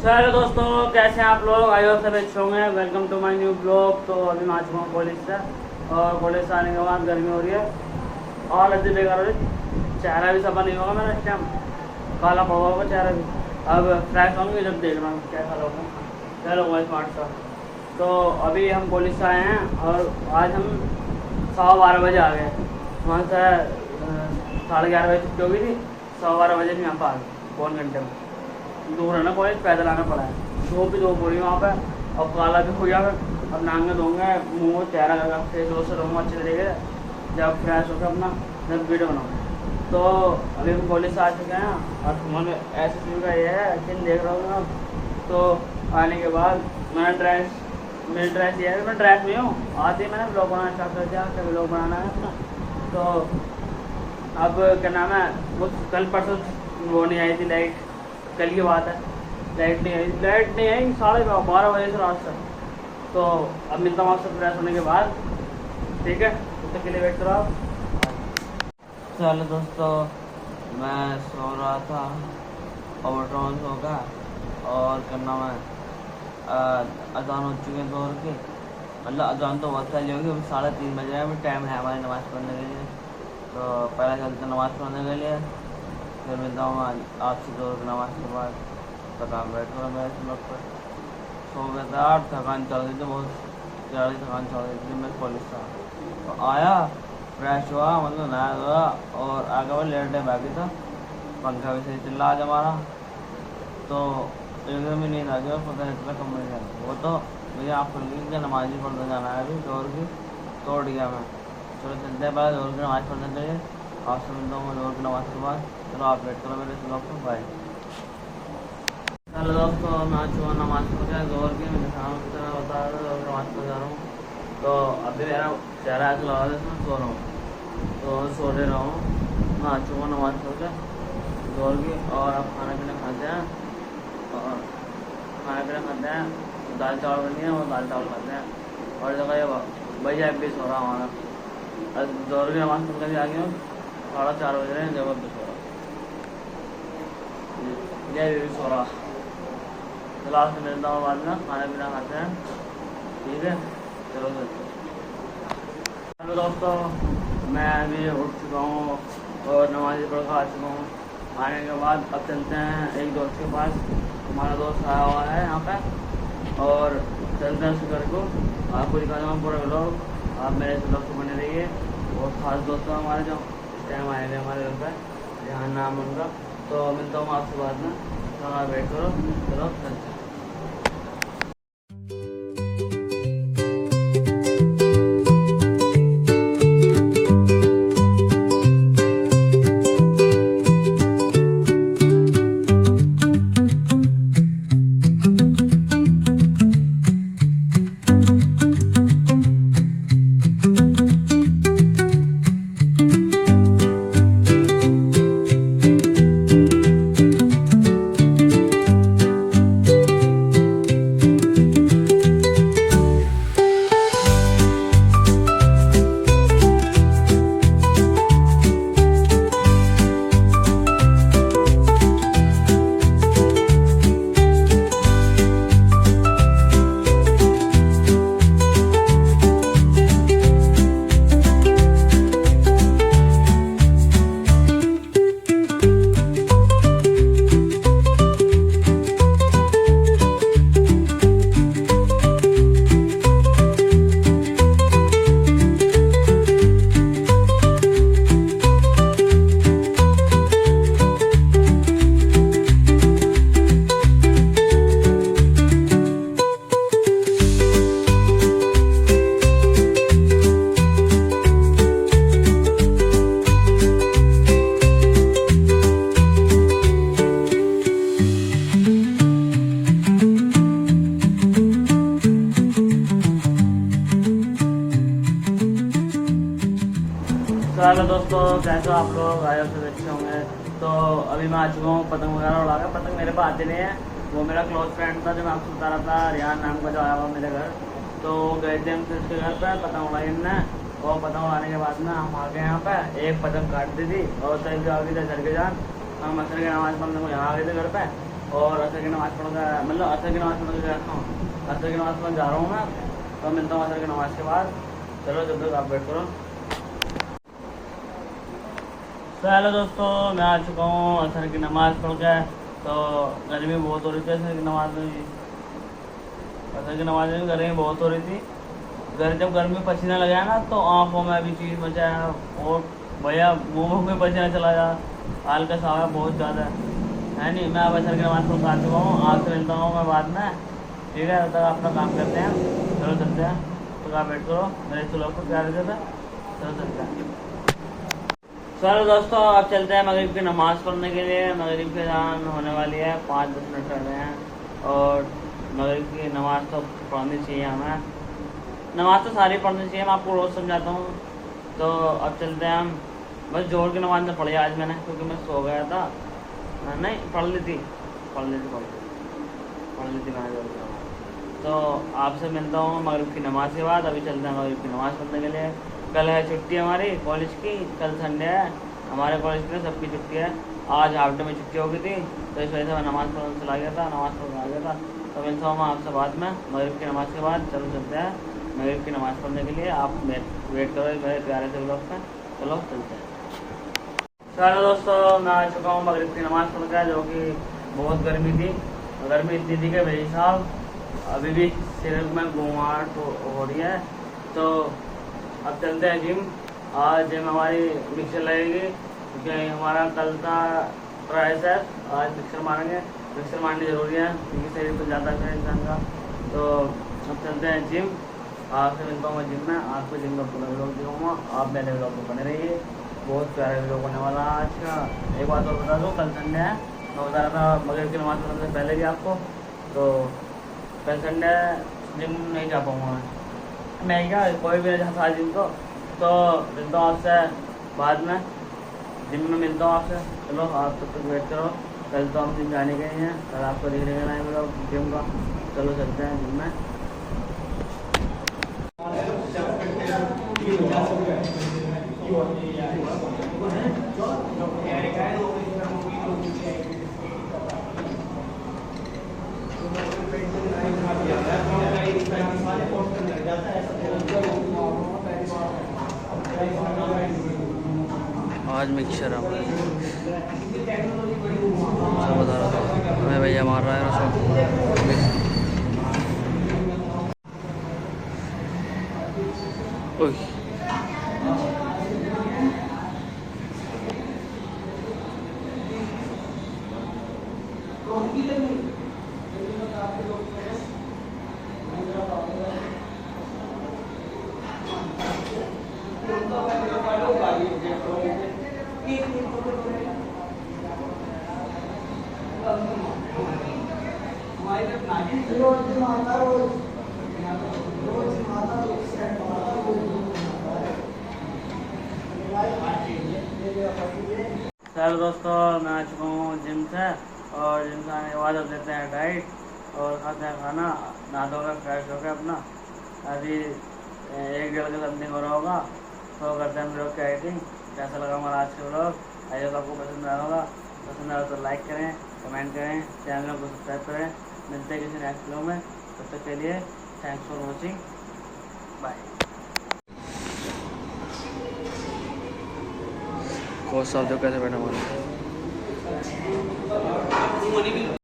Hello दोस्तों, कैसे हैं आप लोग? आई होप सब अच्छे होंगे। Welcome to my new blog. तो अभी मैं आ चुका हूँ कॉलेज से, और कॉलेज से आने के बाद गर्मी हो रही है और लज्जे बेकार हो रही। चेहरा भी सफा नहीं होगा मेरा इस टाइम, काला पड़ा होगा चेहरा भी। अब फ्रेश होंगे जब देख रहा हूँ कैसा लोग चलो हुआ स्मार्ट सा। तो अभी हम कॉलेज से आए हैं और आज हम 12:15 बजे आ गए। वहाँ से 11:30 बजे छुट्टी हो गई थी। 12:15 बजे भी यहाँ पर आ गए, पौन घंटे में। दूर है ना कॉलेज, पैदल आना पड़ा है। धूप भी धूप हो रही वहाँ पर, और काला भी हो गया। अब नहांगे धोंगे, मुँह चेहरा लगा फेस वॉश से रहूँगा अच्छे तरीके से, जब फ्रेश होकर अपना जब वीडियो बनाऊँगा। तो अभी हम कॉलेज से आ चुके हैं और हमारे ऐसे चीज़ का ये है कि देख रहा हूँ मैं। तो आने के बाद मेरी ड्रेस ये है, मैं ड्रेस में हूँ। आते ही मैंने ब्लॉग बनाना स्टार्ट कर दिया, कभी ब्लॉग बनाना है अपना। तो अब क्या नाम है, वो कल परसों वो नहीं आई थी लाइट, कल की बात है। लाइट नहीं आई 12:30 बजे से रात तक। तो अब मिलता हूँ आपसे फ्रेश होने के बाद, ठीक है? तब तक के लिए वेट करो आप। चलो दोस्तों, मैं सो रहा था और उठ रहा हूँ सो का, और करना मैं अजान हो चुके हैं दौर के, मतलब अजान तो बहुत पहले होगी। अभी 3:30 बजे है, अभी टाइम है हमारी नमाज़ पढ़ने के लिए। तो पहले चलते नमाज़ पढ़ने के लिए, फिर मिलता हूँ आपसे दौर की नमाज के बाद। थकान बैठ रहा मैं इस वक्त पर, सो गया था और थकान चल रही थी, बहुत ज़्यादा थकान चल रही थी। मैं कॉलेज से तो आया, फ्रेश हुआ, मतलब नहाया धोया और आगे वो लेटे बाकी था। पंखा भी सही चल रहा आज हमारा। तो एकदम ही नींद आ गया, पता नहीं चला कब मिल गया। वो तो मुझे आप खुल गई कि नमाज ही पढ़ने जाना है। अभी दौर की तोड़ गया मैं। चलो चलते हैं, पहले दौर की नमाज़ पढ़ने के लिए। आपसे मिलता हूँ दौर की नमाज़ के बाद। चलो आप वेट करो मेरे ब्लॉग को, बाय। हेलो दोस्तों, मैं आज सुबह नमाज़ पढ़ गया दौर की। मैं शाम की तरह बता रहा था, दौर नमाज़ पढ़ जा रहा हूँ। तो अभी मेरा चेहरा ऐसा लगा था मैं सो रहा हूँ, तो सो ले रहा हूँ। मैं आज सुबह नमाज़ पढ़ गया दौर की, और अब खाना पीना खाते हैं। और खाना पीना खाते हैं, दाल चावल बनी है, वो दाल चावल खाते हैं। और जगह ये भैया अब भी सो रहा हमारा। दौर की नमाज़ पढ़ के आ गया हूँ, 4:30 बज रहे हैं, जब अब भी सो रहा। ये भी सो रहा। क्लास में मिलता हूँ बाद में, खाना पीना खाते हैं, ठीक है? चलो चलते। हेलो दोस्तों, मैं अभी उठ चुका हूँ और नमाज़ पढ़ कर आ चुका हूँ। आने के बाद अब चलते हैं एक दोस्त के पास। हमारा दोस्त आया हुआ है यहाँ पे, और चलते हैं उसके घर को। आपको दिखा दूँगा पूरा ब्लॉग, आप मेरे इस ब्लॉग को बने रहिए। बहुत खास दोस्त हैं हमारे, जो इस टाइम आए थे हमारे घर पर, ध्यान नाम उनका। तो मिलता हूँ आपसे बाद में, तो आप वेट करो। चलो चलते हैं। हेलो दोस्तों, कैसे हो आप लोग? आए सब अच्छे होंगे। तो अभी मैं आ चुका हूँ पतंग वगैरह उड़ा कर। पतंग मेरे पास आते नहीं है, वो मेरा क्लोज फ्रेंड था जो मैं आपको बता रहा था, रियान नाम का, जो आया हुआ मेरे घर। तो गए थे हम उसके घर पर, पतंग उड़ाई हमने। और पतंग उड़ाने के बाद ना हम आ गए यहाँ पर। एक पतंग काट दी थी और तब जो आ गई थे घर के जान, हम असर के नमाज़ पढ़ने को यहाँ आ गए थे घर पर। और असर की नमाज़ पढ़ कर, मतलब असर की नमाज़ पढ़ के जाता हूँ, असर की नमाज़ पढ़ जा रहा हूँ मैं। तो मिलता हूँ असर की नमाज़ के बाद। चलो जब तक आप वेट करो। तो हेलो दोस्तों, मैं आ चुका हूँ असर की नमाज़ पढ़ के। तो गर्मी बहुत हो रही थी असर की नमाज़ में भी, असर की नमाज़ में गर्मी बहुत हो रही थी। जब गर्मी में पसीना लगाया ना तो आँखों में भी चीज़ मचाया, और भैया मुँह में पसीना चला जा, हल्का सा बहुत ज़्यादा है नहीं। मैं अब असर की नमाज़ पढ़ के आ चुका हूँ, आपसे मिलता हूँ मैं बाद में, ठीक है? तब तक अपना काम करते हैं, चलो चलते हैं। तो आप वेट करो, मेरे चलो को प्यार देते, चलो चलते हैं। चलो दोस्तों, अब चलते हैं मगरिब की नमाज़ पढ़ने के लिए। मगरिब की अज़ान होने वाली है, 5-10 मिनट रह गए हैं। और मगरिब की नमाज़ तो पढ़नी चाहिए हमें, नमाज़ तो सारी पढ़नी चाहिए, मैं आपको रोज़ समझाता हूँ। तो अब चलते हैं हम। बस जोर की नमाज़ में पढ़ी आज मैंने, क्योंकि मैं सो गया था। नहीं, पढ़ ली थी मैंने जोर की नमाज़। तो आपसे मिलता हूँ मगरिब की नमाज़ के बाद। अभी चलते हैं मगरिब की नमाज़ पढ़ने के लिए। कल है छुट्टी हमारी कॉलेज की, कल संडे है, हमारे कॉलेज की सबकी छुट्टी है। आज हाफ डे में छुट्टी हो गई थी, तो इस वजह से मैं नमाज़ पढ़ने चला गया था, नमाज़ पढ़ने आ गया था। तो मिलता हूँ मैं आपसे बाद में मगरिब की नमाज़ के बाद। चलो चलते हैं मगरिब की नमाज़ पढ़ने के लिए। आप वेट करो मेरे प्यारे से ब्लॉग में, चलो चलते हैं। चलो दोस्तों, मैं आ चुका हूँ मगरिब की नमाज़ पढ़ कर, जो कि बहुत गर्मी थी। गर्मी इतनी थी कि भाई साहब अभी भी सिर में घुमाहट हो रही है। तो अब चलते हैं जिम। आज जिम हमारी मिक्सर लगेगी, क्योंकि हमारा कल था ट्राइसेप, आज मिक्सर मारेंगे। मिक्सर मारनी ज़रूरी है, क्योंकि शरीर तो ज़्यादा है इंसान का। तो अब चलते हैं जिम। आपसे मिलता हूँ मैं जिम में, आपको जिम का पूरा व्लॉग दिखाऊँगा। आप मेरे व्लॉग को बने रहिए, बहुत प्यारे व्लॉग होने वाला है आज का। एक बात और बता दूँ, कल संडे है, मैं बता रहा था मगरिब की नमाज़ पढ़ने से पहले भी आपको। तो कल संडे जिम नहीं जा पाऊँगा मैं क्या, कोई भी नहीं जाता जिम को। तो मिलता हूँ आपसे बाद में, जिम में मिलता हूँ आपसे। चलो आप तब तक वेट करो, कल तो हम जिम जाने गए हैं, कल आपको देखने का है मेरा जिम का। चलो चलते हैं जिम में। आज मिक्सर है, सब बता रहा था हमें, भैया मार रहा है ना सब। चलो दोस्तों, मैं आ चुका हूँ जिम से, और जिम से आने के बाद अब देते हैं डाइट और खाते हैं खाना। नहा धोकर फ्रेश होकर अपना अभी 1-1.5 का समथिंग हो रहा होगा, तो करते हैं हम लोग की एडिटिंग। कैसा लगा हमारा आज का ब्लॉग? आई होप आपको पसंद आया होगा। पसंद आया तो लाइक करें, कमेंट करें, चैनल को सब्सक्राइब करें। मिलते हैं किसी नेक्स्ट वीडियो में, तब तक के लिए thanks for watching, bye. Coach साहब जो कैसे बैठा हमारे